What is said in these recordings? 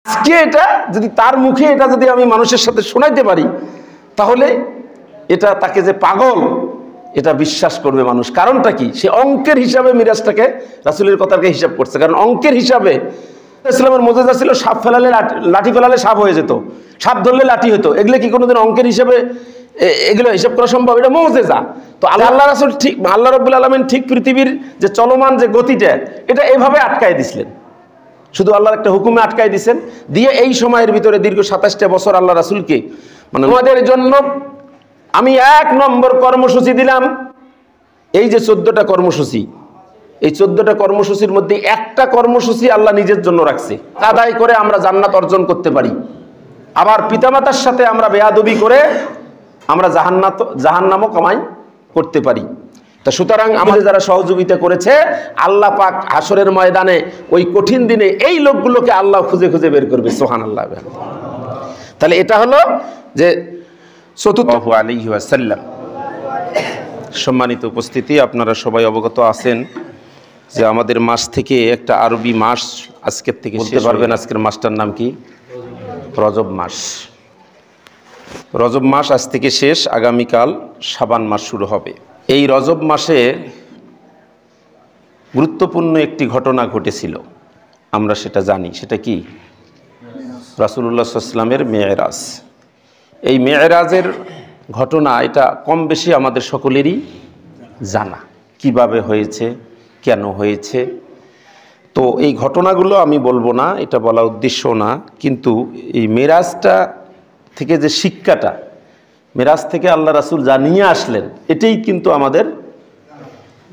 আজকে এটা যদি তার মুখে এটা যদি আমি মানুষের সাথে শোনাইতে পারি, তাহলে এটা তাকে যে পাগল এটা বিশ্বাস করবে মানুষ। কারণটা কি? সে অঙ্কের হিসাবে মিরাজটাকে রাসূলের কথাকে হিসাব করছে। কারণ অঙ্কের হিসাবে ইসলামের মুজিজা ছিল সাপ ফেলালে লাঠি ফেলালে সাপ হয়ে যেত, সাপ ধরলে লাঠি হতো। এগুলো কি কোনোদিন অঙ্কের হিসাবে এগুলো হিসাব করা সম্ভব? এটা মুজিজা। তো আল্লাহ রাসূল ঠিক, আল্লাহ রাব্বুল আলামিন ঠিক পৃথিবীর যে চলমান যে গতিটা এটা এভাবে আটকায় দিছিলেন। শুধু আল্লাহর একটা হুকুমে আটকায় দিয়েছেন, দিয়ে এই সময়ের ভিতরে দীর্ঘ 27টা বছর আল্লাহ রাসূলকে মানে আমাদের জন্য আমি 1 নম্বর কর্মসূচি দিলাম। এই যে 14টা কর্মসূচি, এই 14টা কর্মসূচির মধ্যে একটা কর্মসূচি আল্লাহ নিজের জন্য রাখছে, আদায় করে আমরা জান্নাত অর্জন করতে পারি। আবার পিতামাতার সাথে আমরা বেয়াদবি করে আমরা জাহান্নামও কামাই করতে পারি। তা সুতরাং আমাদের যারা সহযোগিতা করেছে, আল্লাহ পাক হাসরের ময়দানে ওই কঠিন দিনে এই লোকগুলোকে আল্লাহ খুঁজে খুঁজে বের করবে। সুবহানাল্লাহ। তাহলে এটা হলো যে সাল্লাল্লাহু আলাইহি ওয়াসাল্লাম। সম্মানিত উপস্থিতি, আপনারা সবাই অবগত আছেন যে আমাদের মাস থেকে একটা আরবি মাস আজকের থেকে বলতে পারবেন। আজকের মাসটার নাম কি? রজব মাস। রজব মাস আজ থেকে শেষ, আগামীকাল শাবান মাস শুরু হবে। এই রজব মাসে গুরুত্বপূর্ণ একটি ঘটনা ঘটেছিল, আমরা সেটা জানি। সেটা কি? রাসূলুল্লাহ সাল্লাল্লাহু আলাইহি ওয়াসাল্লামের মেরাজ। এই মেরাজের ঘটনা এটা কম বেশি আমাদের সকলেরই জানা, কিভাবে হয়েছে, কেন হয়েছে। তো এই ঘটনাগুলো আমি বলবো না, এটা বলা উদ্দেশ্য না, কিন্তু এই মেরাজটা থেকে যে শিক্ষাটা, মেরাজ থেকে আল্লাহ রাসূল যা নিয়ে আসলেন, এটাই কিন্তু আমাদের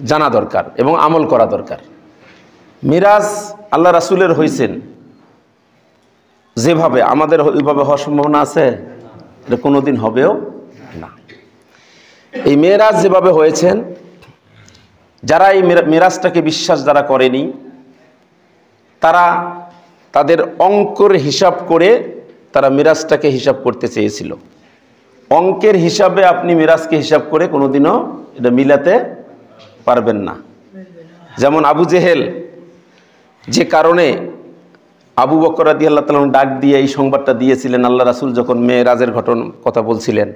জানা দরকার এবং আমল করা দরকার। মেরাজ আল্লাহ রাসূলের হয়েছেন যেভাবে, আমাদের ওইভাবে হওয়ার সম্ভাবনা আছে? এটা কোনোদিন হবেও না। এই মেরাজ যেভাবে হয়েছেন, যারা এই মেরাজটাকে বিশ্বাস যারা করেনি, তারা তাদের অঙ্কের হিসাব করে তারা মেরাজটাকে হিসাব করতে চেয়েছিল। অঙ্কের হিসাবে আপনি মেরাজকে হিসাব করে কোনোদিনও এটা মিলাতে পারবেন না। যেমন আবু জেহেল যে কারণে আবু বকর রাদিয়াল্লাহু তাআলা ডাক দিয়ে এই সংবাদটা দিয়েছিলেন, আল্লাহ রাসূল যখন মেরাজের কথা বলছিলেন,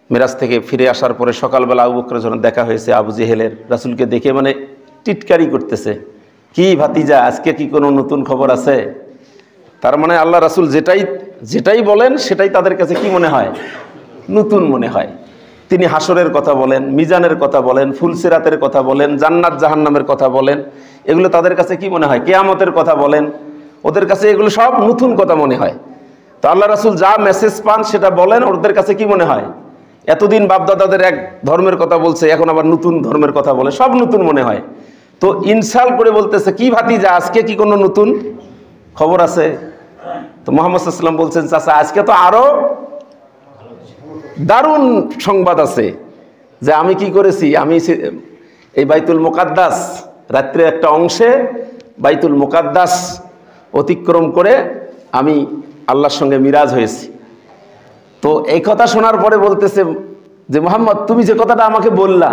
মেরাজ থেকে ফিরে আসার পরে সকালবেলা আবু বকরের যখন দেখা হয়েছে, আবু জেহেলের রাসূলকে দেখে মানে টিটকারি করতেছে, কি ভাতিজা আজকে কি কোনো নতুন খবর আছে? তার মানে আল্লাহ রাসূল যেটাই বলেন সেটাই তাদের কাছে কি মনে হয়? নতুন মনে হয়। তিনি হাসরের কথা বলেন, মিজানের কথা বলেন, ফুলসিরাতের কথা বলেন, জান্নাত জাহান্নামের কথা বলেন, এগুলো তাদের কাছে কি মনে হয়? কিয়ামতের কথা বলেন, ওদের কাছে এগুলো সব নতুন কথা মনে হয়। তো আল্লাহ রাসূল যা মেসেজ পান সেটা বলেন, ওদের কাছে কি মনে হয়? এতদিন বাপদাদাদের এক ধর্মের কথা বলছে, এখন আবার নতুন ধর্মের কথা বলে, সব নতুন মনে হয়। তো ইনসাল করে বলতেছে, কি ভাতিজা আজকে কি কোনো নতুন খবর আছে? তো মুহাম্মদ সাল্লাল্লাহু আলাইহি ওয়াসাল্লাম বলছেন, চাচা আজকে তো আরো দারুণ সংবাদ আছে, যে আমি কি করেছি, আমি এই বাইতুল মুকাদ্দাস রাত্রে একটা অংশে বাইতুল মুকাদ্দাস অতিক্রম করে আমি আল্লাহর সঙ্গে মিরাজ হয়েছি। তো এই কথা শোনার পরে বলতেছে যে, মুহাম্মদ তুমি যে কথাটা আমাকে বললা,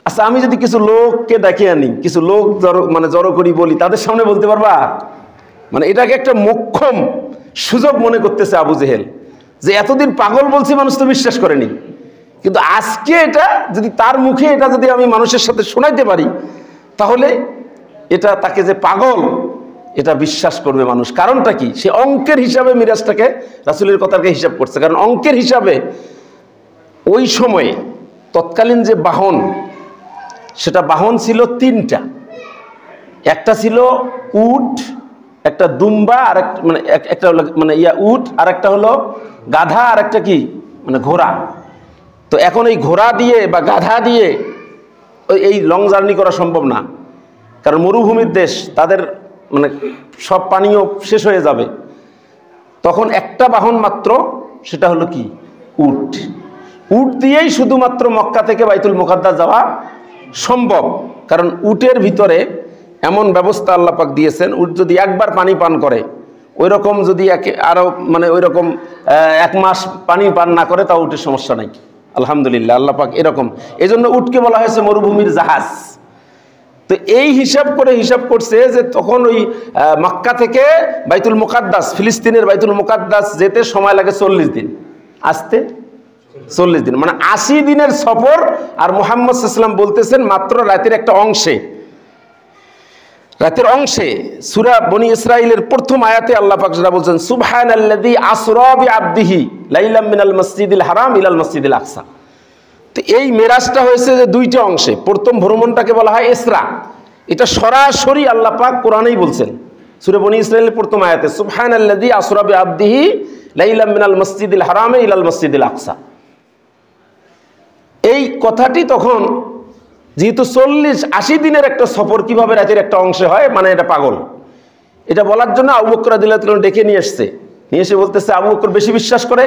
আচ্ছা আমি যদি কিছু লোককে ডেকে আনি, কিছু লোক জড়ো করি বলি, তাদের সামনে বলতে পারবা? মানে এটাকে একটা মোক্ষম সুযোগ মনে করতেছে আবু জেহেল, যে এতদিন পাগল বলছি মানুষ তো বিশ্বাস করেনি, কিন্তু আজকে এটা যদি তার মুখে এটা যদি আমি মানুষের সাথে শোনাইতে পারি, তাহলে এটা তাকে যে পাগল এটা বিশ্বাস করবে মানুষ। কারণটা কি? সে অঙ্কের হিসাবে মিরাজটাকে রাসূলের কথাকে হিসাব করছে। কারণ অঙ্কের হিসাবে ওই সময়ে তৎকালীন যে বাহন, সেটা বাহন ছিল 3টা। একটা ছিল উট, একটা দুম্বা, আর একটা হলো উট, আর একটা হলো গাধা, আর একটা কি ঘোড়া। তো এখন এই ঘোড়া দিয়ে বা গাধা দিয়ে এই লং জার্নি করা সম্ভব না, কারণ মরুভূমির দেশ, তাদের সব পানীয় শেষ হয়ে যাবে। তখন একটা বাহন মাত্র, সেটা হলো কি? উট। উট দিয়েই শুধুমাত্র মক্কা থেকে বাইতুল মুকাদ্দাস যাওয়া সম্ভব। কারণ উটের ভিতরে এমন ব্যবস্থা আল্লাহ পাক দিয়েছেন, উট যদি একবার পানি পান করে, ওই রকম যদি আরো ওই রকম 1 মাস পানি পান না করে, তাও উটের সমস্যা নাই। আলহামদুলিল্লাহ, আল্লাহ পাক এরকম। এই জন্য উটকে বলা হয়েছে মরুভূমির জাহাজ। তো এই হিসাব করছে যে তখন ওই মক্কা থেকে বাইতুল মুকাদ্দাস, ফিলিস্তিনের বাইতুল মুকাদ্দাস যেতে সময় লাগে 40 দিন, আসতে 40 দিন, মানে 80 দিনের সফর। আর মুহাম্মদ সাল্লাল্লাহু আলাইহি ওয়াসাল্লাম বলতেছেন মাত্র রাতের একটা অংশে, রাতের অংশে। সূরা বনী ইসরাঈলের প্রথম আয়াতে আল্লাহ পাক যেটা বলছেন, সুবহানাল্লাযী আসরা বিআবদিহি লাইলাম মিনাল মাসজিদিল হারাম ইলাল মাসজিদিল আকসা। তো এই মেরাজটা হয়েছে যে দুইটা অংশে। প্রথম ভ্রমণটাকে বলা হয় ইসরা, এটা সরাসরি আল্লাহ পাক কোরআনেই বলছেন সূরা বনী ইসরাঈলের প্রথম আয়াতে, সুবহানাল্লাযী আসরা বিআবদিহি লাইলাম মিনাল মাসজিদিল হারাম ইলাল মাসজিদিল আকসা। এই কথাটি তখন যেহেতু 80 দিনের একটা সফর কিভাবে রাতের একটা অংশে হয়, মানে এটা পাগল। এটা বলার জন্য আবু বকর রাদিয়াল্লাহু তাআলা ডেকে নিয়ে এসে বলতেছে আবু বকর বেশি বিশ্বাস করে,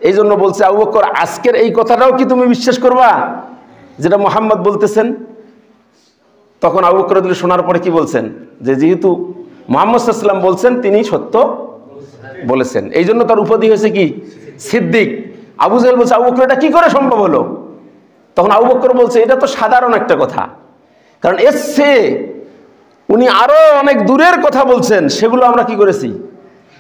এই জন্য বলছে আবু বকর আজকের এই কথাটাও কি তুমি বিশ্বাস করবা যেটা মুহাম্মদ বলতেছেন? তখন আবু বকর রাদিয়াল্লাহু শোনার পরে কি বলছেন, যে যেহেতু মুহাম্মদ সাল্লাল্লাহু আলাইহি ওয়াসাল্লাম বলছেন তিনি সত্য বলেছেন, এই জন্য তার উপাধি হয়েছে কি সিদ্দিক। আবু জাহেল বলছে আবু বকর এটা কি করে সম্ভব হলো? তখন আবু বকর বলছে এটা তো সাধারণ একটা কথা, কারণ এসছে উনি আরো অনেক দূরের কথা বলছেন, সেগুলো আমরা কি করেছি?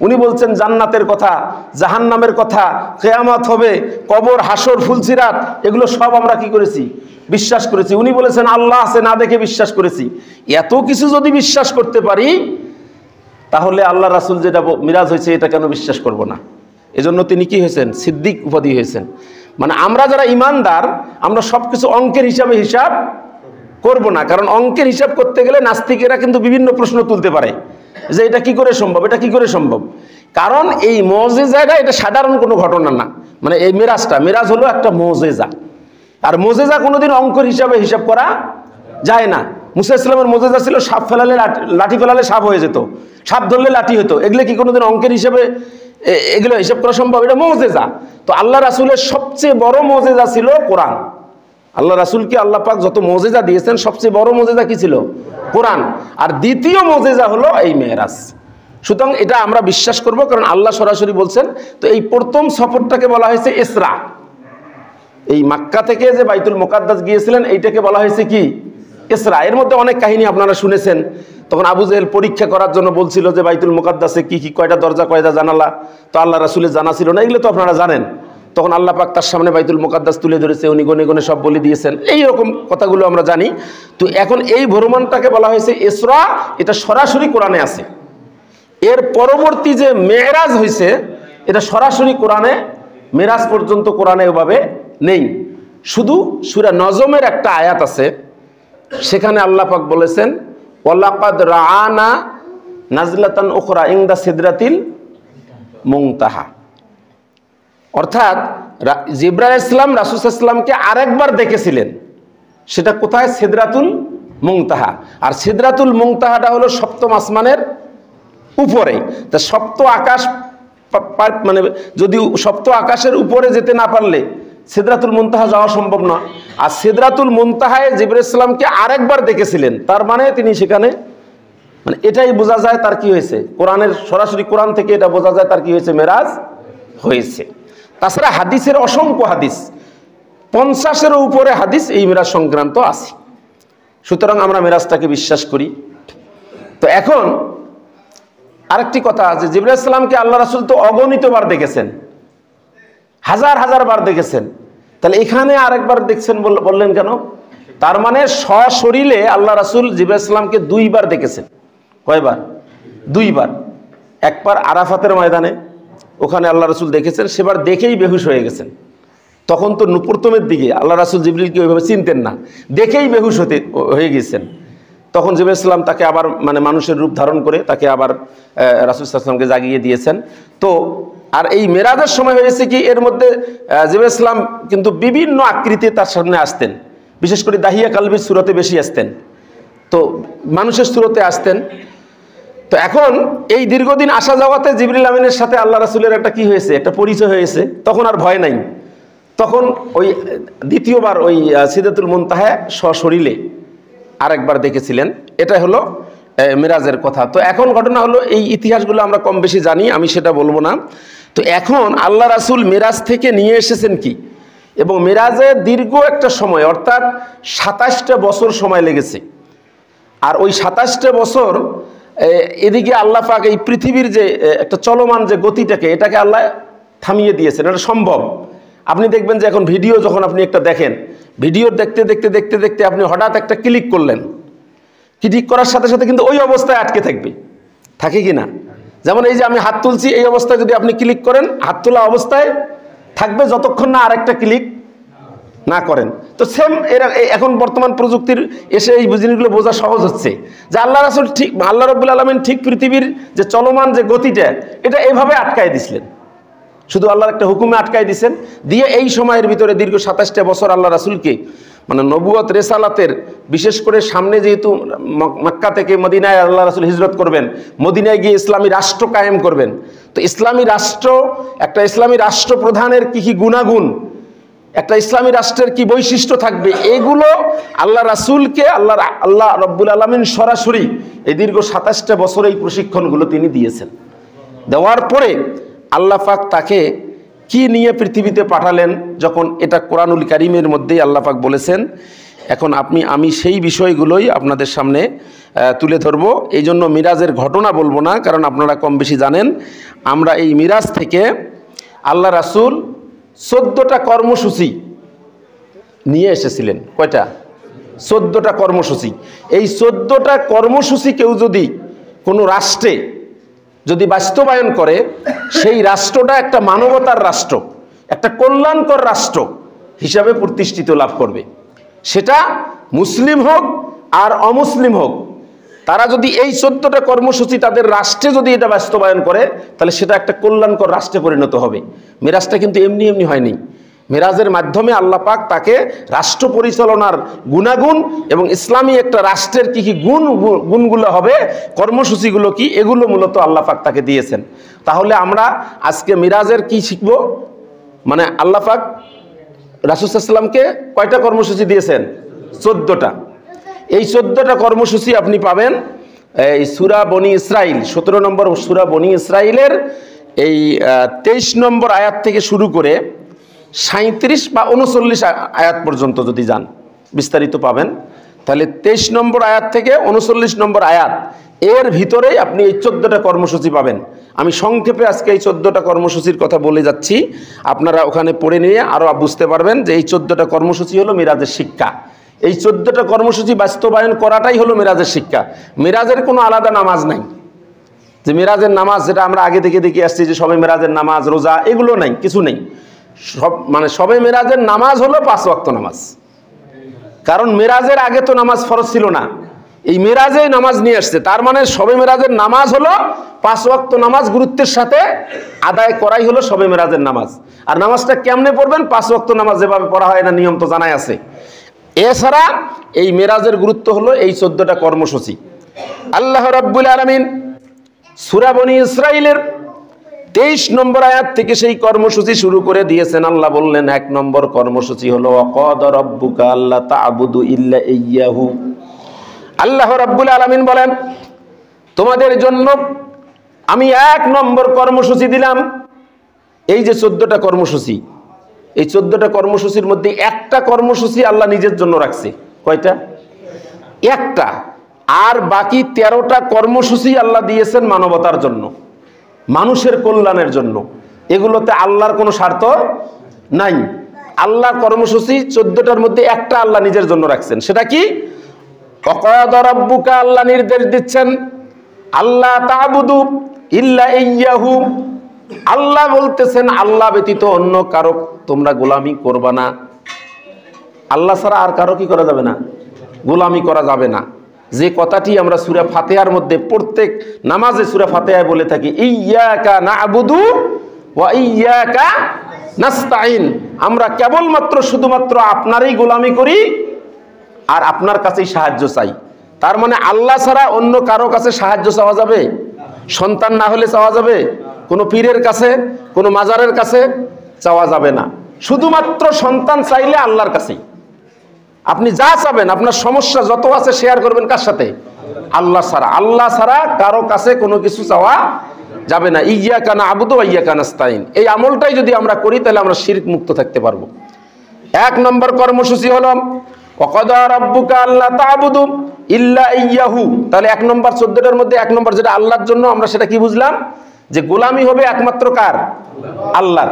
উনি বলছেন জান্নাতের কথা, জাহান্নামের কথা, কিয়ামত হবে, কবর, হাসর, ফুলসিরাত, এগুলো সব আমরা কি করেছি? বিশ্বাস করেছি। উনি বলেছেন আল্লাহ আছে, না দেখে বিশ্বাস করেছি। এত কিছু যদি বিশ্বাস করতে পারি, তাহলে আল্লাহ রাসূল যেটা মিরাজ হয়েছে এটা কেন বিশ্বাস করব না? এজন্য তিনি কি হয়েছেন? সিদ্দিক উপাধি হয়েছেন। মানে আমরা যারা ইমানদার, আমরা সবকিছু অঙ্কের হিসাবে হিসাব করব না, কারণ অঙ্কের হিসাব করতে গেলে নাস্তিকেরা কিন্তু বিভিন্ন প্রশ্ন তুলতে পারে যে এটা কি করে সম্ভব, এটা কি করে সম্ভব। কারণ এই মুজিজাটা এটা সাধারণ কোনো ঘটনা না, মানে এই মিরাজ হলো একটা মুজিজা, আর মুজিজা কোনোদিন অঙ্কের হিসাবে হিসাব করা যায় না। মুসা ইসলামের মুজিজা ছিল সাপ ফেলালে লাঠি ফেলালে সাপ হয়ে যেত, সাপ ধরলে লাঠি হতো, এগুলো কি কোনোদিন অঙ্কের হিসাবে এগুলো হিসাব করা সম্ভব? এটা মুজিজা। তো আল্লাহ রাসূলের সবচেয়ে বড় মুজিজা ছিল কোরআন। আল্লাহ রাসূলকে আল্লাহ পাক যত মুজিজা দিয়েছেন, সবচেয়ে বড় মুজিজা কি ছিল? কোরআন। আর দ্বিতীয় মুজিজা হলো এই মেরাজ। সুতরাং এটা আমরা বিশ্বাস করব, কারণ আল্লাহ সরাসরি বলছেন। তো এই প্রথম সফরটাকে বলা হয়েছে ইসরা। এই মক্কা থেকে যে বাইতুল মুকাদ্দাস গিয়েছিলেন, এইটাকে বলা হয়েছে কি? ইসরা। এর মধ্যে অনেক কাহিনী আপনারা শুনেছেন। তখন আবু জাহেল পরীক্ষা করার জন্য বলছিল যে বাইতুল মুকাদ্দাসে কি কি, কয়টা দরজা, কয়টা জানালা। তো আল্লাহ রাসূলের জানা ছিল না, এগুলো তো আপনারা জানেন। তখন আল্লাহ পাক তার সামনে বাইতুল মুকাদ্দাস তুলে ধরেছে, উনি গনে গনে সব বলে দিয়েছেন। এই রকম কথাগুলো আমরা জানি। তো এখন এই ভ্রমণটাকে বলা হয়েছে ইসরা, এটা সরাসরি কোরআনে আছে। এর পরবর্তী যে মেরাজ হয়েছে, এটা সরাসরি কোরআনে, মেরাজ পর্যন্ত কোরআনে ওভাবে নেই। শুধু সূরা নজমের একটা আয়াত আছে, সেখানে আল্লাহ পাক বলেছেন ওয়ালাকাদ রাআনা নাজলাতান উখরা ইনদা সিদরাতিল মুনতাহা। অর্থাৎ জিবরাইল আলাইহিস সালাম রাসূল সাল্লাল্লাহু আলাইহি ওয়াসাল্লামকে আরেকবার দেখেছিলেন। সেটা কোথায়? সিদরাতুল মুনতাহা। আর সিদরাতুল মুনতাহাটা হলো সপ্তম আসমানের উপরে। তা সপ্ত আকাশ, মানে যদি সপ্ত আকাশের উপরে যেতে না পারলে সিদরাতুল মুনতাহা যাওয়া সম্ভব না। আর সিদরাতুল মুনতাহায় জিবরাইল আলাইহিস সালামকে আরেকবার দেখেছিলেন, তার মানে তিনি সেখানে, মানে এটাই বোঝা যায় তার কি হয়েছে। কোরআনের সরাসরি কোরআন থেকে এটা বোঝা যায় তার কি হয়েছে, মেরাজ হয়েছে। তাছাড়া হাদিসের অসংখ্য হাদিস, 50-এর উপরে হাদিস এই মেরাজ সংক্রান্ত আছে। সুতরাং আমরা মেরাজটাকে বিশ্বাস করি। তো এখন আরেকটি কথা আছে, জিবরাইল আলাইহিস সালামকে আল্লাহ রাসূল তো অগণিতবার দেখেছেন, হাজার হাজার বার দেখেছেন। তাহলে এখানে আরেকবার দেখছেন বললেন কেন? তার মানে সশরীরে আল্লাহ রাসূল জিবরাইল আলাইহিস সালামকে 2 বার দেখেছেন। কয়বার? 2 বার। একবার আরাফাতের ময়দানে, ওখানে আল্লাহ রাসূল দেখেছেন, সেবার দেখেই বেহুশ হয়ে গেছেন। তখন তো প্রথমের দিকে আল্লাহ রাসূল জিবরিলকে ওইভাবে চিনতেন না, দেখেই বেহুশ হয়ে গেছেন। তখন জিবরাইল আলাইহিস সালাম তাকে আবার, মানে মানুষের রূপ ধারণ করে তাকে আবার রাসূল সাল্লাল্লাহু আলাইহি ওয়াসাল্লামকে জাগিয়ে দিয়েছেন। তো আর এই মেরাজের সময় হয়েছে কি, এর মধ্যে জিবরাইল আলাইহিস সালাম কিন্তু বিভিন্ন আকৃতিতে তার সামনে আসতেন। বিশেষ করে দাহিয়া কালবির সূরতে বেশি আসতেন, তো মানুষের সূরতে আসতেন। তো এখন এই দীর্ঘদিন আসা যাওয়াতে জিবরিল আমিনের সাথে আল্লাহ রাসূলের একটা কি হয়েছে, একটা পরিচয় হয়েছে। তখন আর ভয় নাই। তখন ওই দ্বিতীয়বার ওই সিদরাতুল মুনতাহা সশরীরে আরেকবার দেখেছিলেন। এটা হলো মেরাজের কথা। তো এখন ঘটনা হলো, এই ইতিহাসগুলো আমরা কম বেশি জানি, আমি সেটা বলবো না। তো এখন আল্লাহ রাসূল মেরাজ থেকে নিয়ে এসেছেন কি, এবং মেরাজে দীর্ঘ একটা সময়, অর্থাৎ 27টা বছর সময় লেগেছে। আর ওই 27টা বছর এদিকে আল্লাহ পাক এই পৃথিবীর যে একটা চলমান যে গতিটাকে, এটাকে আল্লাহ থামিয়ে দিয়েছেন। এটা সম্ভব। আপনি দেখবেন যে এখন ভিডিও যখন আপনি একটা দেখেন, ভিডিও দেখতে দেখতে দেখতে দেখতে আপনি হঠাৎ একটা ক্লিক করলেন, ক্লিক করার সাথে সাথে কিন্তু ওই অবস্থায় আটকে থাকবে, থাকে কি না? যেমন এই যে আমি হাত তুলছি, এই অবস্থায় যদি আপনি ক্লিক করেন, হাত তোলা অবস্থায় থাকবে যতক্ষণ না আরেকটা ক্লিক না করেন। তো সেম এরা এখন বর্তমান প্রযুক্তির এসে এই জিনিসগুলো বোঝা সহজ হচ্ছে যে আল্লাহ রাসূল ঠিক, আল্লাহ রাব্বুল আলামিন ঠিক পৃথিবীর যে চলমান যে গতিটা, এটা এভাবে আটকায় দিছিলেন। শুধু আল্লাহর একটা হুকুমে আটকায় দিয়েছেন, দিয়ে এই সময়ের ভিতরে দীর্ঘ 27টা বছর আল্লাহ রাসূলকে মানে নবুয়ত রেসালাতের, বিশেষ করে সামনে যেহেতু মক্কা থেকে মদিনায় আল্লাহ রাসূল হিজরত করবেন, মদিনায় গিয়ে ইসলামী রাষ্ট্র কায়েম করবেন। তো ইসলামী রাষ্ট্র, একটা ইসলামী রাষ্ট্র প্রধানের কি কি গুণাগুণ, একটা ইসলামী রাষ্ট্রের কি বৈশিষ্ট্য থাকবে, এগুলো আল্লাহ রাসূলকে আল্লাহ রব্বুল আলামিন সরাসরি এই দীর্ঘ 27টা বছর এই প্রশিক্ষণগুলো তিনি দিয়েছেন। দেওয়ার পরে আল্লাহ পাক তাকে কি নিয়ে পৃথিবীতে পাঠালেন, যখন এটা কোরআনুল কারীমের মধ্যেই আল্লাহ পাক বলেছেন। এখন আমি সেই বিষয়গুলোই আপনাদের সামনে তুলে ধরব। এই জন্য মিরাজের ঘটনা বলবো না, কারণ আপনারা কম বেশি জানেন। আমরা এই মিরাজ থেকে আল্লাহ রাসূল 14টা কর্মসূচি নিয়ে এসেছিলেন। কয়টা? 14টা কর্মসূচি। এই 14টা কর্মসূচি কেউ যদি কোনো রাষ্ট্রে যদি বাস্তবায়ন করে, সেই রাষ্ট্রটা একটা মানবতার রাষ্ট্র, একটা কল্যাণকর রাষ্ট্র হিসাবে প্রতিষ্ঠিত লাভ করবে। সেটা মুসলিম হোক আর অমুসলিম হোক, তারা যদি এই 14টা কর্মসূচি তাদের রাষ্ট্রে যদি এটা বাস্তবায়ন করে, তাহলে সেটা একটা কল্যাণকর রাষ্ট্রে পরিণত হবে। মেরাজটা কিন্তু এমনি এমনি হয়নি। মেরাজের মাধ্যমে আল্লাহ পাক তাকে রাষ্ট্র পরিচালনার গুণাগুণ এবং ইসলামী একটা রাষ্ট্রের কি কি গুণগুলো হবে, কর্মসূচিগুলো কি, এগুলো মূলত আল্লাহ পাক তাকে দিয়েছেন। তাহলে আমরা আজকে মিরাজের কি শিখব? মানে আল্লাহ পাক রাসূল সাল্লাল্লাহু আলাইহি ওয়াসাল্লামকে কয়টা কর্মসূচি দিয়েছেন? 14টা। এই 14টা কর্মসূচি আপনি পাবেন এই সূরা বনী ইসরাইল, 17 নম্বর সূরা বনী ইসরাইলের এই 23 নম্বর আয়াত থেকে শুরু করে 37 বা 39 আয়াত পর্যন্ত যদি যান, বিস্তারিত পাবেন। তাহলে 23 নম্বর আয়াত থেকে 39 নম্বর আয়াত, এর ভিতরেই আপনি এই 14টা কর্মসূচি পাবেন। আমি সংক্ষেপে আজকে এই 14টা কর্মসূচির কথা বলে যাচ্ছি, আপনারা ওখানে পড়ে নিয়ে আরও বুঝতে পারবেন যে এই 14টা কর্মসূচি হলো মিরাজের শিক্ষা। এই 14টা কর্মসূচি বাস্তবায়ন করাটাই হলো মিরাজের শিক্ষা। মিরাজের কোনো আলাদা নামাজ নাই, যে মিরাজের নামাজ যেটা আমরা আগে থেকে দেখে আসছি যে সবে মিরাজের নামাজ, রোজা, এগুলো নাই, কিছু নেই। সবে মিরাজের নামাজ হলো 5 ওয়াক্ত নামাজ। কারণ মিরাজের আগে তো নামাজ ফরজ ছিল না, এই মিরাজে নামাজ নিয়ে আসছে। তার মানে সবে মিরাজের নামাজ হলো 5 ওয়াক্ত নামাজ গুরুত্বের সাথে আদায় করাই হলো সবে মিরাজের নামাজ। আর নামাজটা কেমনে পড়বেন? 5 ওয়াক্ত নামাজ যেভাবে পড়া হয় না, নিয়ম তো জানাই আছে। এছাড়া এই মিরাজের গুরুত্ব হলো এই 14টা কর্মসূচি। আল্লাহ রাব্বুল আলামিন সূরা বনী ইসরাইলের 23 নম্বর আয়াত থেকে সেই কর্মসূচি শুরু করে দিয়েছেন। আল্লাহ বললেন 1 নম্বর কর্মসূচি হলো ওয়াকাদা রাব্বুকা আল্লা তা'বুদু ইল্লা ইয়্যাহু। আল্লাহ রাব্বুল আলামিন বলেন, তোমাদের জন্য আমি 1 নম্বর কর্মসূচি দিলাম। এই যে 14টা কর্মসূচি, এই 14টা কর্মসূচির মধ্যে একটা কর্মসূচি আল্লাহ নিজের জন্য রাখছে। কয়টা? একটা। আর বাকি 13টা কর্মসূচি আল্লাহ দিয়েছেন মানবতার জন্য, মানুষের কল্যাণের জন্য। এগুলোতে আল্লাহর কোনো স্বার্থ নাই। আল্লাহর কর্মসূচি 14টার মধ্যে একটা আল্লাহ নিজের জন্য রাখছেন। সেটা কি? ওয়াকাদা রাব্বুকা, আল্লাহ নির্দেশ দিচ্ছেন আল্লাহ তা'বুদু ইল্লা ইয়্যাহু। আল্লাহ বলতেছেন আল্লাহ ব্যতীত অন্য কারো তোমরা গোলামি করবা না। আল্লাহ ছাড়া আর কারো কি করা যাবে না? গোলামি করা যাবে না। যে কথাটি আমরা সূরা ফাতিহার মধ্যে প্রত্যেক নামাজে সূরা ফাতিহায় বলে থাকি, ইয়্যাকা না'বুদু ওয়া ইয়্যাকা নাস্তাঈন। আমরা কেবলমাত্র শুধুমাত্র আপনারই গোলামি করি আর আপনার কাছেই সাহায্য চাই। তার মানে আল্লাহ ছাড়া অন্য কারো কাছে সাহায্য চাওয়া যাবে? সন্তান না হলে চাওয়া যাবে? কোনো পীরের কাছে, কোনো মাজারের কাছে চাওয়া যাবে না। শুধুমাত্র সন্তান চাইলে আল্লাহর কাছেই। আপনি যা চাবেন, আপনার সমস্যা যত আছে শেয়ার করবেন কার সাথে? আল্লাহ ছাড়া। আল্লাহ ছাড়া কারো কাছে কোনো কিছু চাওয়া যাবে না। ইয়্যাকা না'বুদু ওয়া ইয়্যাকা নাস্তাঈন, এই আমলটাই যদি আমরা করি তাহলে আমরা শিরক মুক্ত থাকতে পারবো। 1 নম্বর কর্মসূচি হলো ওয়াকাদা রাব্বুকা আল্লা তা'বুদু ইল্লা ইয়্যাহু। তাহলে 1 নম্বর 14টার মধ্যে 1 নম্বর যেটা আল্লাহর জন্য, আমরা সেটা কি বুঝলাম? যে গোলামি হবে একমাত্র কার? আল্লাহর,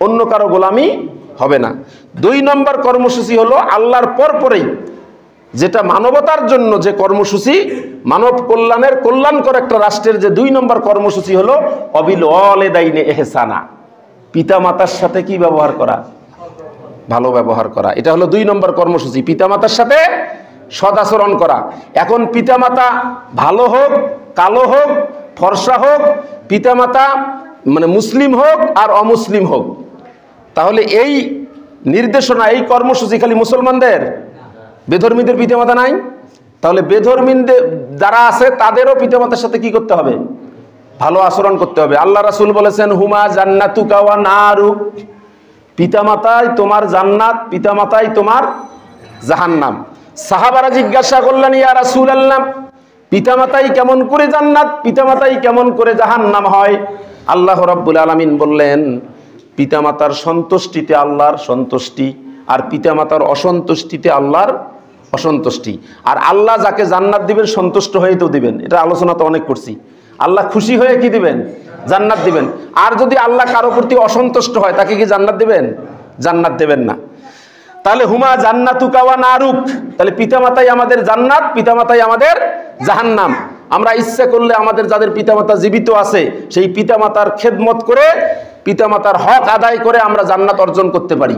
অন্য কারো গোলামি হবে না। 2 নম্বর কর্মসূচি হলো আল্লাহর পরপরেই যেটা মানবতার জন্য যে কর্মসূচি, মানব কল্যাণের, কল্যাণকর একটা রাষ্ট্রের যে 2 নম্বর কর্মসূচি হলো অবিল ওয়ালিদাইনি ইহসানা, পিতামাতার সাথে কি ব্যবহার করা? ভালো ব্যবহার করা। এটা হলো 2 নম্বর কর্মসূচি, পিতামাতার সাথে সদাচরণ করা। এখন পিতামাতা ভালো হোক, কালো হোক, ফর্সা হোক, পিতামাতা মানে মুসলিম হোক আর অমুসলিম হোক, তাহলে এই নির্দেশনা, এই কর্মসূচি খালি মুসলমানদের? বেধর্মীদের পিতামাতা নাই? তাহলে বেধর্মীদের যারা আছে তাদেরও পিতামাতার সাথে কি করতে হবে? ভালো আচরণ করতে হবে। আল্লাহ রাসূল বলেছেন হুমা জান্নাতুকা ওয়া নারুক, পিতামাতাই তোমার জান্নাত, পিতামাতাই তোমার জাহান্নাম। সাহাবারা জিজ্ঞাসা করলেন ইয়া রাসূলুল্লাহ, পিতামাতাই কেমন করে জান্নাত, পিতামাতাই কেমন করে জাহান্নাম হয়? আল্লাহ রাব্বুল আলামিন বললেন পিতামাতার সন্তুষ্টিতে আল্লাহর সন্তুষ্টি, আর পিতামাতার অসন্তুষ্টিতে আল্লাহর অসন্তুষ্টি। আর আল্লাহ যাকে জান্নাত দিবেন সন্তুষ্ট হয়ে তো দিবেন, এটা আলোচনা তো অনেক করছি। আল্লাহ খুশি হয়ে কি দিবেন? জান্নাত দিবেন। আর যদি আল্লাহ কারো প্রতি অসন্তুষ্ট হয় তাকে কি জান্নাত দিবেন? জান্নাত দেবেন না। তাহলে হুমা জান্নাতুকা ওয়া নারুক, তাহলে পিতামাতাই আমাদের জান্নাত, পিতামাতাই আমাদের জাহান্নাম। আমরা ইচ্ছা করলে আমাদের যাদের পিতামাতা জীবিত আছে সেই পিতামাতার খেদমত করে, পিতামাতার হক আদায় করে আমরা জান্নাত অর্জন করতে পারি।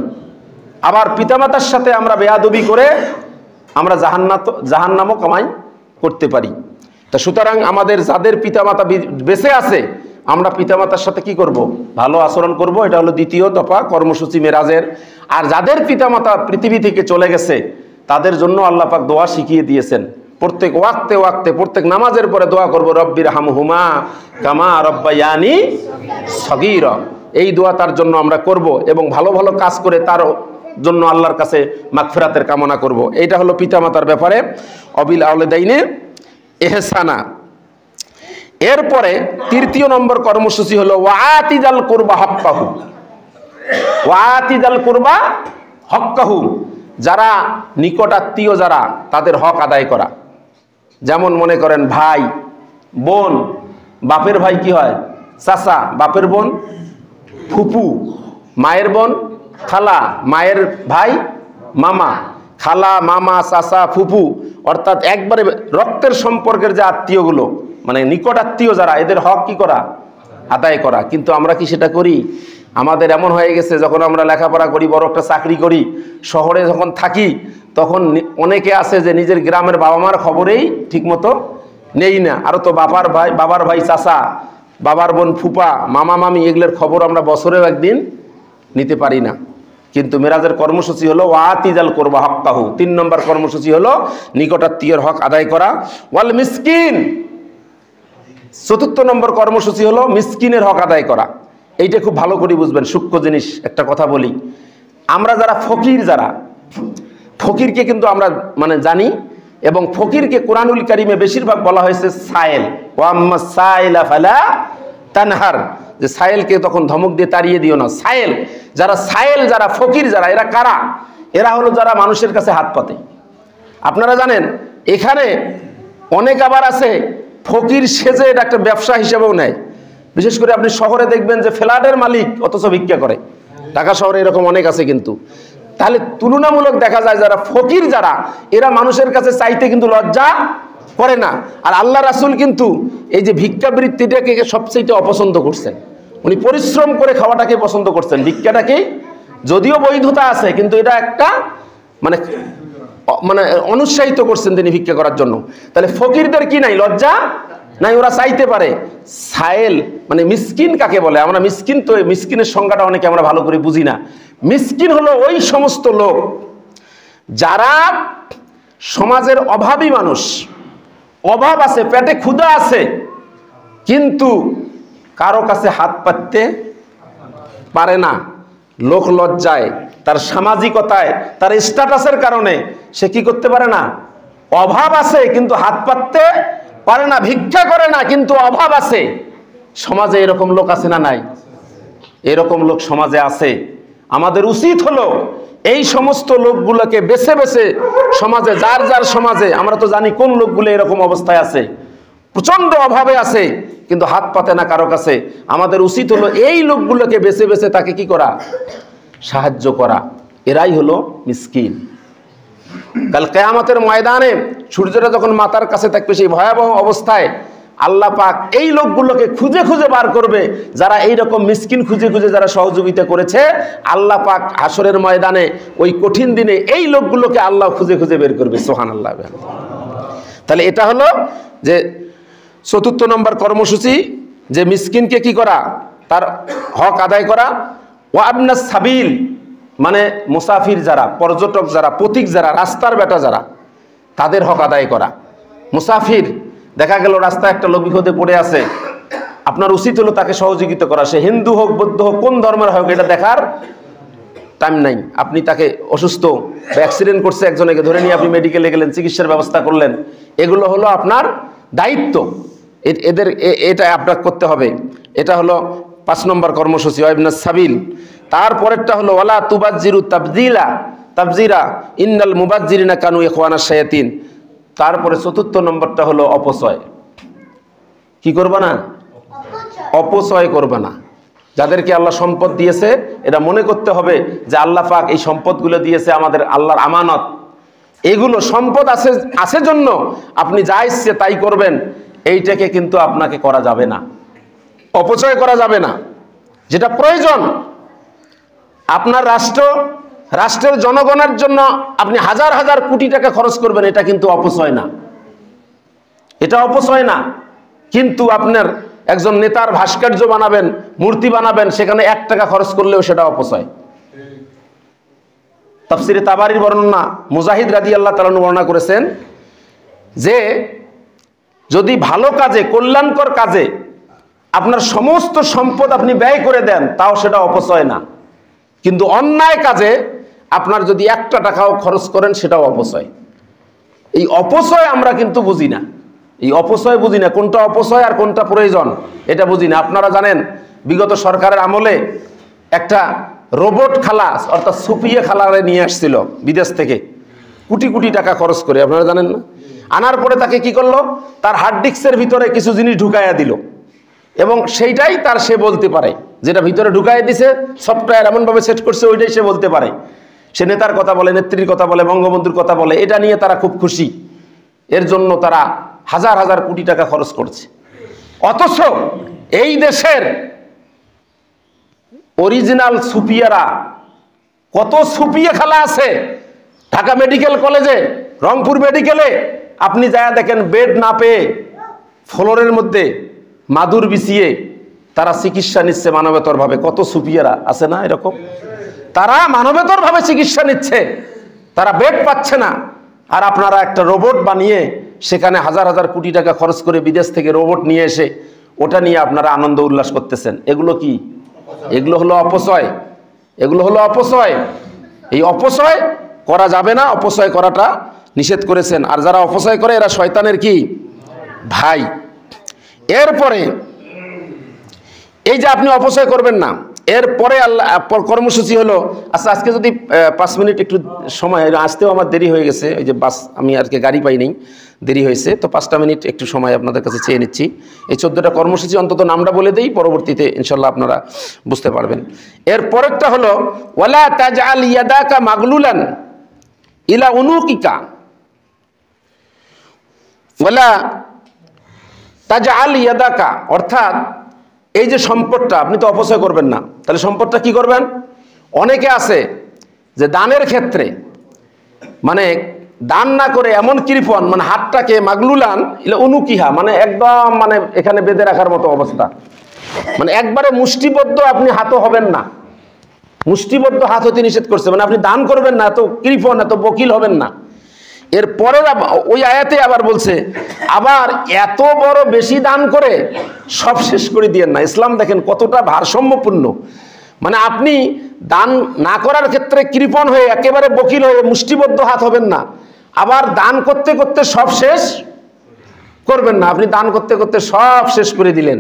আবার পিতামাতার সাথে আমরা বেয়াদবি করে আমরা জাহান্নামও কামাই করতে পারি। তা সুতরাং আমাদের যাদের পিতামাতা বেঁচে আছে আমরা পিতামাতার সাথে কি করব? ভালো আচরণ করব। এটা হলো 2য় দফা কর্মসূচি মেরাজের। আর যাদের পিতামাতা পৃথিবী থেকে চলে গেছে তাদের জন্য আল্লাহ পাক দোয়া শিখিয়ে দিয়েছেন। প্রত্যেক ওয়াক্তে ওয়াক্তে, প্রত্যেক নামাজের পরে দোয়া করব রব্বির হামহুমা কামা রব্বায়ানি সগীরা। এই দোয়া তার জন্য আমরা করব এবং ভালো ভালো কাজ করে তার জন্য আল্লাহর কাছে মাগফিরাতের কামনা করব। এইটা হলো পিতামাতার ব্যাপারে অবিল ওয়ালিদাইনি ইহসানা। এরপরে 3য় নম্বর কর্মসূচি হলো ওয়াতিজাল কুরবা হক্কাহু। ওয়াতিজাল কুরবা হক্কাহু, যারা নিকটাত্মীয় যারা তাদের হক আদায় করা। যেমন মনে করেন ভাই, বোন, বাপের ভাই কি হয়? চাচা, বাপের বোন ফুপু, মায়ের বোন খালা, মায়ের ভাই মামা, খালা, মামা, চাচা, ফুপু, অর্থাৎ একবারে রক্তের সম্পর্কের যে আত্মীয়গুলো, মানে নিকট আত্মীয় যারা, এদের হক কি করা? আদায় করা। কিন্তু আমরা কি সেটা করি? আমাদের এমন হয়ে গেছে যখন আমরা লেখাপড়া করি, বড় একটা চাকরি করি, শহরে যখন থাকি, তখন অনেকে আছে যে নিজের গ্রামের বাবা মার খবরেই ঠিকমতো নেই না। আরও তো বাবার ভাই চাচা, বাবার বোন ফুপা, মামা মামি, এগুলোর খবর আমরা বছরেও একদিন নিতে পারি না। কিন্তু মেরাজের কর্মসূচি হলো ওয়াতিজাল কুরবা হক্কাহু। 3 নম্বর কর্মসূচি হলো নিকটাত্মীয়ের হক আদায় করা। ওয়াল মিসকিন, 4র্থ নম্বর কর্মসূচি হলো মিসকিনের হক আদায় করা। এইটা খুব ভালো করে বুঝবেন, সূক্ষ্ম জিনিস। একটা কথা বলি, আমরা যারা ফকির, যারা ফকিরকে কিন্তু আমরা মানে জানি, এবং ফকিরকে কোরআনুল কারীমে বেশিরভাগ বলা হয়েছে সায়েল। ওয়াম্মা সাইলা ফালা তানহার, যে সায়েলকে তখন ধমক দিয়ে তাড়িয়ে দিও না। সায়েল যারা ফকির যারা, এরা কারা? এরা হলো যারা মানুষের কাছে হাত পাতে। আপনারা জানেন এখানে অনেক আবার আছে ফকির সেজে এটা একটা ব্যবসা হিসেবেও নেয়। বিশেষ করে আপনি শহরে দেখবেন যে ফ্ল্যাটের মালিক অথচ ভিক্ষা করে। ঢাকা শহরে এরকম অনেক আছে। কিন্তু তাহলে তুলনামূলক দেখা যায় যারা ফকির যারা, এরা মানুষের কাছে চাইতে কিন্তু লজ্জা করে না। আর আল্লাহ রাসূল কিন্তু এই যে ভিক্ষাবৃত্তিটাকে সবচেয়ে অপছন্দ করছেন। উনি পরিশ্রম করে খাওয়াটাকে পছন্দ করছেন, ভিক্ষাটাকে। যদিও বৈধতা আছে কিন্তু এটা একটা মানে অনুৎসাহিত করছেন তিনি ভিক্ষা করার জন্য। তাহলে ফকিরদের কি নাই? লজ্জা নাই, ওরা চাইতে পারে। সায়েল মানে মিসকিন কাকে বলে? আমরা মিসকিন তো, মিসকিনের সংজ্ঞাটা অনেকে আমরা ভালো করে বুঝি না। মিসকিন হলো ওই সমস্ত লোক যারা সমাজের অভাবী মানুষ, অভাব আছে, পেটে ক্ষুধা আছে, কিন্তু কারো কাছে হাত পাততে পারে না। লোক লজ্জায়, তার সামাজিকতায়, তার স্ট্যাটাসের কারণে সে কি করতে পারে না? অভাব আছে কিন্তু হাত পাততে পারে না, ভিক্ষা করে না কিন্তু অভাব আছে। সমাজে এরকম লোক আছে না নাই? এরকম লোক সমাজে আছে। আমাদের উচিত হলো এই সমস্ত লোকগুলোকে বেছে বেছে সমাজে যার যার সমাজে আমরা তো জানি কোন লোকগুলো এরকম অবস্থায় আছে, প্রচন্ড অভাবে আছে, কিন্তু হাত পাতে না কারো কাছে। আমাদের উচিত হলো এই লোকগুলোকে বেছে বেছে তাকে কি করা, সাহায্য করা। এরাই হলো মিসকিন। কাল কিয়ামতের ময়দানে সূর্যটা যখন মাথার কাছে থাকবে, সেই ভয়াবহ অবস্থায় আল্লাহ পাক এই লোকগুলোকে খুঁজে খুঁজে বার করবে, যারা এই রকম মিসকিন খুঁজে খুঁজে যারা সহযোগিতা করেছে। আল্লাহ পাক হাসরের ময়দানে ওই কঠিন দিনে এই লোকগুলোকে আল্লাহ খুঁজে খুঁজে বের করবে। সুবহানাল্লাহ। তাহলে এটা হলো যে ৪র্থ নম্বর কর্মসূচি, যে মিসকিনকে কি করা, তার হক আদায় করা। ওয়া আবনাস সাবিল, মানে মুসাফির যারা, পর্যটক যারা, পথিক যারা, রাস্তার বেটা যারা, তাদের হক আদায় করা। মুসাফির দেখা গেল রাস্তায় একটা লোক বিপদে পড়ে আছে, আপনার উচিত হলো তাকে সহযোগিতা করা। সে হিন্দু হোক, বৌদ্ধ হোক, কোন ধর্মের হোক, এটা দেখার টাইম নাই। আপনি তাকে অসুস্থ বা অ্যাক্সিডেন্ট করছে, একজনকে ধরে নিয়ে আপনি মেডিকেলে গেলেন, চিকিৎসার ব্যবস্থা করলেন, এগুলো হলো আপনার দায়িত্ব। এটা আপনার করতে হবে। এটা হলো ৫ নম্বর কর্মসূচি, ইবনাস সাবিল। তারপরেরটা হলো ওয়ালা তুবাজ্জিরু তাবজিরা ইন্নাল মুবাজ্জিরিনা কানু ইখওয়ানাশ শায়াতিন। তারপরে ৪র্থ নম্বরটা হলো অপচয়। কি করবা না? অপচয় করবা না। যাদেরকে আল্লাহ সম্পদ দিয়েছে, এটা মনে করতে হবে যে আল্লাহ পাক এই সম্পদগুলো দিয়েছে আমাদের আল্লাহর আমানত। এগুলো সম্পদ আছে জন্য আপনি যা ইচ্ছে তাই করবেন, এইটাকে কিন্তু আপনাকে করা যাবে না, অপচয় করা যাবে না। যেটা প্রয়োজন, আপনার রাষ্ট্রের জনগণের জন্য আপনি হাজার হাজার কোটি টাকা খরচ করবেন, এটা কিন্তু অপচয় না, এটা অপচয় না। কিন্তু আপনার একজন নেতার ভাস্কর্য বানাবেন, মূর্তি বানাবেন, সেখানে ১ টাকা খরচ করলেও সেটা অপচয়। তাফসিরে তাবারির বর্ণনা মুজাহিদ রাদিয়াল্লাহু তাআলা বর্ণনা করেছেন যে যদি ভালো কাজে, কল্যাণকর কাজে আপনার সমস্ত সম্পদ আপনি ব্যয় করে দেন, তাও সেটা অপচয় না। কিন্তু অন্যায় কাজে আপনার যদি ১টা টাকাও খরচ করেন, সেটাও অপচয়। এই অপচয় আমরা কিন্তু বুঝি না, এই অপচয় বুঝি না, কোনটা অপচয় আর কোনটা প্রয়োজন এটা বুঝি না। আপনারা জানেন বিগত সরকারের আমলে একটা রোবট খালা, অর্থাৎ সুপিয়ে খালারে নিয়ে আসছিল বিদেশ থেকে, কোটি কোটি টাকা খরচ করে, আপনারা জানেন না? আনার পরে তাকে কি করলো, তার হার্ড ডিস্কের ভিতরে কিছু জিনিস ঢুকাইয়া দিল, এবং সেইটাই সে বলতে পারে, যেটা ভিতরে ঢুকাইয়া দিছে সফটওয়্যার এমনভাবে সেট করছে, ওইটাই সে বলতে পারে। সে নেতার কথা বলে, নেত্রীর কথা বলে, বঙ্গবন্ধুর কথা বলে, এটা নিয়ে তারা খুব খুশি। এর জন্য তারা হাজার হাজার কোটি টাকা খরচ করছে। অথচ এই দেশের অরিজিনাল সুপিয়ারা, কত সুপিয়া খালা আছে ঢাকা মেডিকেল কলেজে, রংপুর মেডিকেলে। আপনি যা দেখেন, বেড না পেয়ে ফ্লোরের মধ্যে মাদুর বিছিয়ে তারা চিকিৎসা নিচ্ছে মানবেতর ভাবে। কত সুপিয়ারা আছে না এরকম, তারা মানবেতর ভাবে চিকিৎসা নিচ্ছে, তারা বেড পাচ্ছে না। আর আপনারা একটা রোবট বানিয়ে সেখানে হাজার হাজার কোটি টাকা খরচ করে বিদেশ থেকে রোবট নিয়ে এসে ওটা নিয়ে আপনারা আনন্দ উল্লাস করতেছেন। এগুলো কি? এগুলো হলো অপচয়, এগুলো হলো অপচয়। এই অপচয় করা যাবে না, অপচয় করাটা নিষেধ করেছেন। আর যারা অপচয় করে এরা শয়তানের কি ভাই। এরপরে এই যে আপনি অপচয় করবেন না, এরপরে আল্লাহ কর্মসূচি হলো, আচ্ছা আজকে যদি 5 মিনিট একটু সময়, আসতেও আমার দেরি হয়ে গেছে, ওই যে বাস, আমি আর কি গাড়ি পাইনি, দেরি হয়েছে, তো 5টা মিনিট একটু সময় আপনাদের কাছে চেয়ে নিচ্ছি। এই 14টা কর্মসূচি অন্তত নামটা বলে দেই, পরবর্তীতে ইনশাল্লাহ আপনারা বুঝতে পারবেন। এর পরেরটা হলো ওয়ালা তাজআল ইয়াদাকা মাগলুলান ইলা উনুকিকা, ওয়ালা তাজআল ইয়াদাকা, অর্থাৎ এই যে সম্পদটা আপনি তো অপচয় করবেন না, তাহলে সম্পদটা কি করবেন? অনেকে আছে যে দানের ক্ষেত্রে মানে দান না করে এমন কৃপণ, মানে হাতটাকে মাগলুলান ইলা উনুকিহা, মানে একদম মানে এখানে বেঁধে রাখার মতো অবস্থা, মানে একবারে মুষ্টিবদ্ধ আপনি হাতও হবেন না, মুষ্টিবদ্ধ হাত হতে নিষেধ করছে। মানে আপনি দান করবেন না, এত কৃপণ, এত বকিল হবেন না। এরপরে ওই আয়াতে আবার বলছে, আবার এত বড় বেশি দান করে সব শেষ করে দিয়েন না। ইসলাম দেখেন কতটা ভারসাম্যপূর্ণ। মানে আপনি দান না করার ক্ষেত্রে কৃপণ হয়ে একেবারে বকিল হয়ে মুষ্টিবদ্ধ হাত হবেন না, আবার দান করতে করতে সব শেষ করবেন না। আপনি দান করতে করতে সব শেষ করে দিলেন,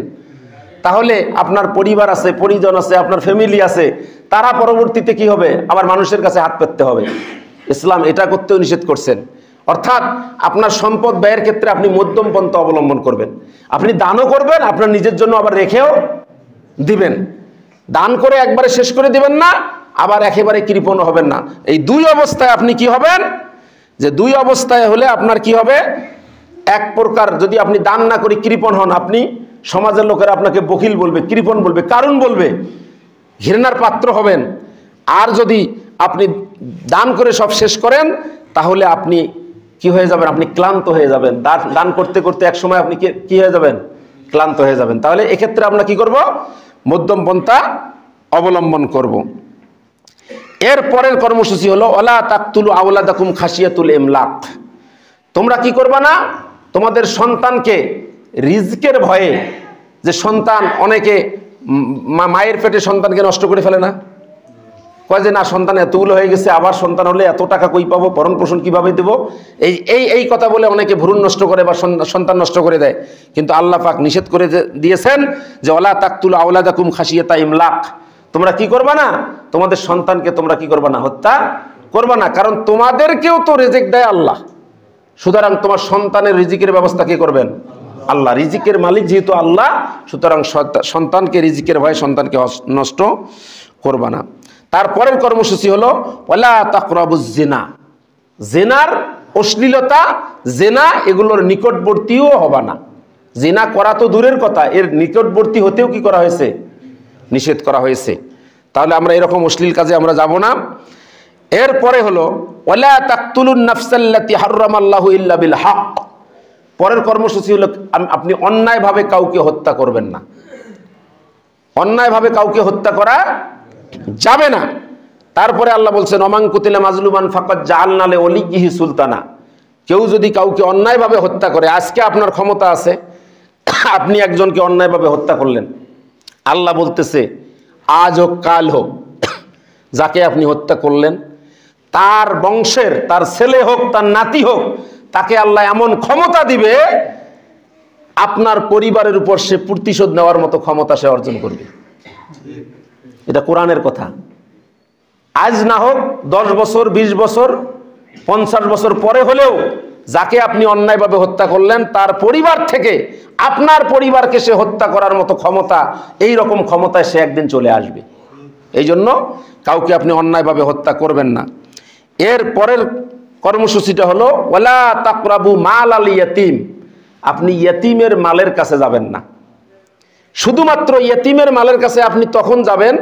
তাহলে আপনার পরিবার আছে, পরিজন আছে, আপনার ফ্যামিলি আছে, তারা পরবর্তীতে কি হবে? আবার মানুষের কাছে হাত পেতে হবে। ইসলাম এটা করতেও নিষেধ করছেন। অর্থাৎ আপনার সম্পদ ব্যয়ের ক্ষেত্রে আপনি মধ্যম পন্থা অবলম্বন করবেন। আপনি দানও করবেন, আপনার নিজের জন্য আবার রেখেও দিবেন। দান করে একবারে শেষ করে দিবেন না, আবার একেবারে কৃপণ হবেন না। এই দুই অবস্থায় আপনি কি হবেন, যে দুই অবস্থায় হলে আপনার কি হবে, এক প্রকার যদি আপনি দান না করে কৃপণ হন, আপনি সমাজের লোকেরা আপনাকে বকিল বলবে, কৃপণ বলবে, কারণ বলবে, ঘৃণার পাত্র হবেন। আর যদি আপনি দান করে সব শেষ করেন, তাহলে আপনি কি হয়ে যাবেন, আপনি ক্লান্ত হয়ে যাবেন। দান করতে করতে এক সময় আপনি কি হয়ে যাবেন, ক্লান্ত হয়ে যাবেন। তাহলে এক্ষেত্রে আমরা কি করব, মধ্যম পন্থা অবলম্বন করব। এর পরের কর্মসূচি হলো ওয়ালা তাকতুলু আওলাদাকুম খাশিয়াতুল ইমলাক। তোমরা কি করবা না, তোমাদের সন্তানকে রিজকের ভয়ে, যে সন্তান অনেকে মায়ের পেটে সন্তানকে নষ্ট করে ফেলে না, কয় যে না সন্তান এতগুলো হয়ে গেছে, আবার সন্তান হলে এত টাকা কই পাবো, ভরণ পোষণ কিভাবে দেব, এই কথা বলে অনেকে ভ্রূণ নষ্ট করে বা সন্তান নষ্ট করে দেয়। কিন্তু আল্লাহ পাক নিষেধ করে দিয়েছেন যে ওয়ালা তাকতুলু আওলাদাকুম খাশিয়াতা ইমলাক। তোমরা কি করবা না, তোমাদের সন্তানকে তোমরা কি করবা না, হত্যা করবা না। কারণ তোমাদেরকেও তো রিজিক দেয় আল্লাহ, সুতরাং তোমার সন্তানের রিজিকের ব্যবস্থা কে করবেন, আল্লাহ। রিজিকের মালিক যেহেতু আল্লাহ, সুতরাং সন্তানকে রিজিকের ভয়ে সন্তানকে নষ্ট করবা না। তারপরের কর্মসূচি হলো ওয়ালা তাকরাবুজ জিনা। জেনার অশ্লীলতা, জেনা এগুলোর নিকটবর্তীও হবা না। জিনা করা তো দূরের কথা, এর নিকটবর্তী হতেও কি করা হয়েছে, নিষেধ করা হয়েছে। তাহলে আমরা এরকম অশ্লীল কাজে আমরা যাব না। এরপরে হলো ওয়ালা তাকতুলুন নাফসাল্লাতী হারামাল্লাহু ইল্লা বিল হক। পরের কর্মসূচি হলো আপনি অন্যায়ভাবে কাউকে হত্যা করবেন না। অন্যায়ভাবে কাউকে হত্যা করা যাবে না। তারপরে আল্লাহ বলছেন ওমান কুতিলা মাজলুমান ফাকাদ জাআলনা লিওয়ালিয়্যিহি সুলতানা। কেউ যদি কাউকে অন্যায়ভাবে হত্যা করে, আজকে আপনার ক্ষমতা আছে, আপনি একজনকে অন্যায়ভাবে হত্যা করলেন, আল্লাহ বলতেছে আজ হোক কাল হোক, যাকে আপনি হত্যা করলেন তার বংশের, তার ছেলে হোক তার নাতি হোক, তাকে আল্লাহ এমন ক্ষমতা দিবে, আপনার পরিবারের উপর সে প্রতিশোধ নেওয়ার মতো ক্ষমতা সে অর্জন করবে। এটা কোরআনের কথা। আজ না হোক 10 বছর, 20 বছর, 50 বছর পরে হলেও যাকে আপনি অন্যায়ভাবে হত্যা করলেন, তার পরিবার থেকে আপনার পরিবারকে সে হত্যা করার মতো ক্ষমতা, এই রকম ক্ষমতায় সে একদিন চলে আসবে। এই জন্য কাউকে আপনি অন্যায়ভাবে হত্যা করবেন না। এর পরের কর্মসূচিটা হলো ওয়ালা তাকরাবু মাল আল ইয়াতিম। আপনি ইয়তিমের মালের কাছে যাবেন না। শুধুমাত্র ইয়তিমের মালের কাছে আপনি তখন যাবেন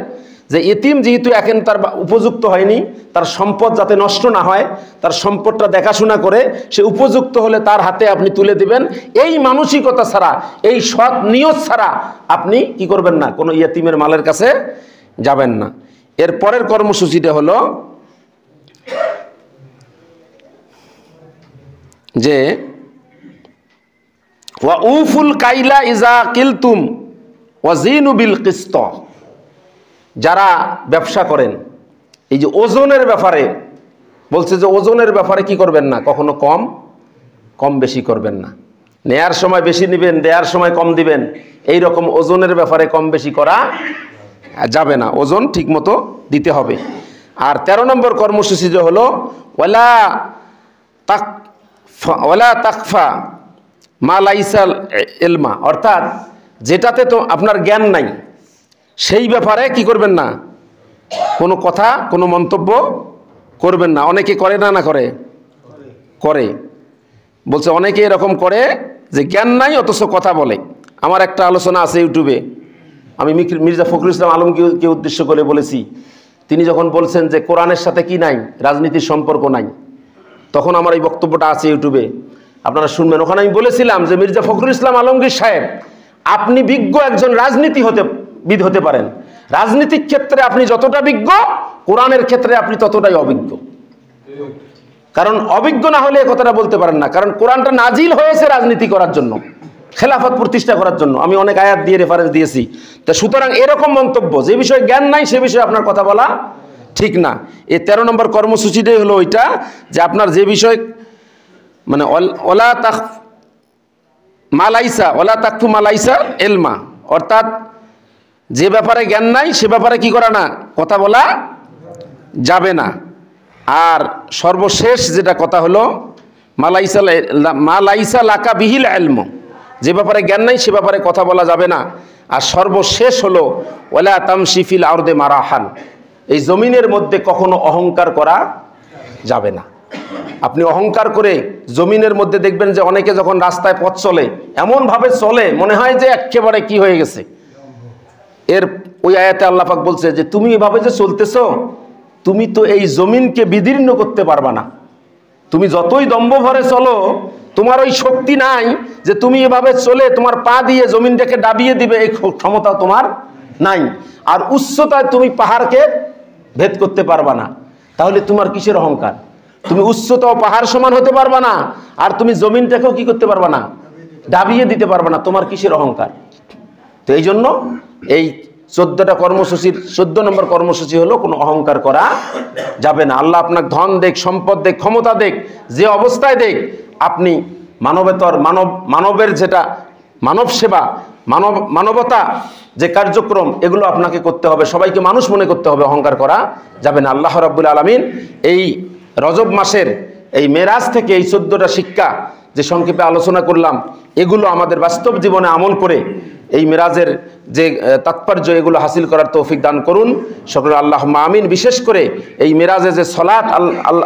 যে ইতিম যেহেতু এখন তার উপযুক্ত হয়নি, তার সম্পদ যাতে নষ্ট না হয়, তার সম্পদটা দেখাশোনা করে সে উপযুক্ত হলে তার হাতে আপনি তুলে দিবেন। এই মানসিকতা ছাড়া, এই সৎ নিয়ত ছাড়া আপনি কি করবেন না, কোনো ইয়তিমের মালের কাছে যাবেন না। এর পরের কর্মসূচিটা হলো যে ওয়া উফুল কাইলা ইজা কিলতুম ওয়াজিনু বিল কিসত। যারা ব্যবসা করেন, এই যে ওজনের ব্যাপারে বলছে যে ওজনের ব্যাপারে কি করবেন না, কখনো কম বেশি করবেন না। নেয়ার সময় বেশি নেবেন, দেওয়ার সময় কম দিবেন, এই রকম ওজনের ব্যাপারে কম বেশি করা যাবে না। ওজন ঠিক মতো দিতে হবে। আর 13 নম্বর কর্মসূচি যে হলো ওয়ালা তাকফা মা লাইসা ইলমা। অর্থাৎ যেটাতে তো আপনার জ্ঞান নাই, সেই ব্যাপারে কি করবেন না, কোনো কথা, কোনো মন্তব্য করবেন না। অনেকে করে না, না করে বলছে, অনেকে এরকম করে যে জ্ঞান নাই অথচ কথা বলে। আমার একটা আলোচনা আছে ইউটিউবে, আমি মির্জা ফখরুল ইসলাম আলমকে উদ্দেশ্য করে বলেছি। তিনি যখন বলছেন যে কোরআনের সাথে কি নাই, রাজনীতির সম্পর্ক নাই, তখন আমার এই বক্তব্যটা আছে ইউটিউবে, আপনারা শুনবেন। ওখানে আমি বলেছিলাম যে মির্জা ফখরুল ইসলাম আলমগীর সাহেব, আপনি বিজ্ঞ একজন রাজনীতিবিদ হতে পারেন, রাজনীতিক ক্ষেত্রে আপনি যতটা বিজ্ঞ, কোরআনের ক্ষেত্রে আপনি ততটাই অভিজ্ঞ। কারণ অভিজ্ঞ না হলে এ কথাটা বলতে পারেন না। কারণ কোরআনটা নাজিল হয়েছে রাজনীতি করার জন্য, খেলাফত প্রতিষ্ঠা করার জন্য। আমি অনেক আয়াত দিয়ে রেফারেন্স দিয়েছি। তা সুতরাং এরকম মন্তব্য, যে বিষয়ে জ্ঞান নাই সে বিষয়ে আপনার কথা বলা ঠিক না। এই 13 নম্বর কর্মসূচিটাই হলো ওইটা, যে আপনার যে বিষয় মানে ওলা তাকফু মালাইসা এলমা, অর্থাৎ যে ব্যাপারে জ্ঞান নাই সে ব্যাপারে কি করা না, কথা বলা যাবে না। আর সর্বশেষ যেটা কথা হলো মা লাইসা লাকা বিহিল ইলম, যে ব্যাপারে জ্ঞান নাই সে ব্যাপারে কথা বলা যাবে না। আর সর্বশেষ হলো ওয়ালা তামশি ফিল আরদে মারাহান, এই জমিনের মধ্যে কখনো অহংকার করা যাবে না। আপনি অহংকার করে জমিনের মধ্যে দেখবেন যে অনেকে যখন রাস্তায় পথ চলে এমনভাবে চলে মনে হয় যে একেবারে কি হয়ে গেছে। এর ওই আয়াতে আল্লাহ পাক বলছে যে তুমি এভাবে যে চলতেছো, তুমি তো এই জমিনকে বিদীর্ণ করতে পারবা না। তুমি যতই দম্ভ ভরে চলো, তোমার ওই শক্তি নাই যে তুমি এভাবে চলে তোমার পা দিয়ে জমিনটাকে ডাবিয়ে দিবে, এই ক্ষমতা তোমার নাই। আর উচ্চতায় তুমি পাহাড়কে ভেদ করতে পারবা না। তাহলে তোমার কিসের অহংকার? তুমি উচ্চতাও পাহাড় সমান হতে পারবা না, আর তুমি জমিনটাকেও কি করতে পারবা না, ডাবিয়ে দিতে পারবা না। তোমার কিসের অহংকার? তো এই জন্য এই 14টা কর্মসূচির 14 নম্বর কর্মসূচি হলো কোনো অহংকার করা যাবে না। আল্লাহ আপনাকে ধন দেখ, সম্পদ দেখ, ক্ষমতা দেখ, যে অবস্থায় দেখ, আপনি মানবের যেটা মানব সেবা, মানবতা যে কার্যক্রম, এগুলো আপনাকে করতে হবে। সবাইকে মানুষ মনে করতে হবে, অহংকার করা যাবে না। আল্লাহ রাব্বুল আলামিন এই রজব মাসের এই মেরাজ থেকে এই 14টা শিক্ষা যে সংক্ষেপে আলোচনা করলাম, এগুলো আমাদের বাস্তব জীবনে আমল করে এই মেরাজের যে তাৎপর্য, এগুলো হাসিল করার তৌফিক দান করুন সকলে, আল্লাহুম্মা আমিন। বিশেষ করে এই মেরাজে যে সলাত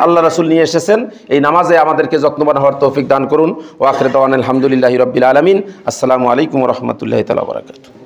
আল্লাহ রাসূল নিয়ে এসেছেন, এই নামাজে আমাদেরকে যত্নবান হওয়ার তৌফিক দান করুন। ওয়া আখিরু দাওয়ানা আলহামদুলিল্লাহি রাব্বিল আলামিন। আসসালামু আলাইকুম ওয়া রাহমাতুল্লাহি তাআলা ওয়া বারাকাতুহু।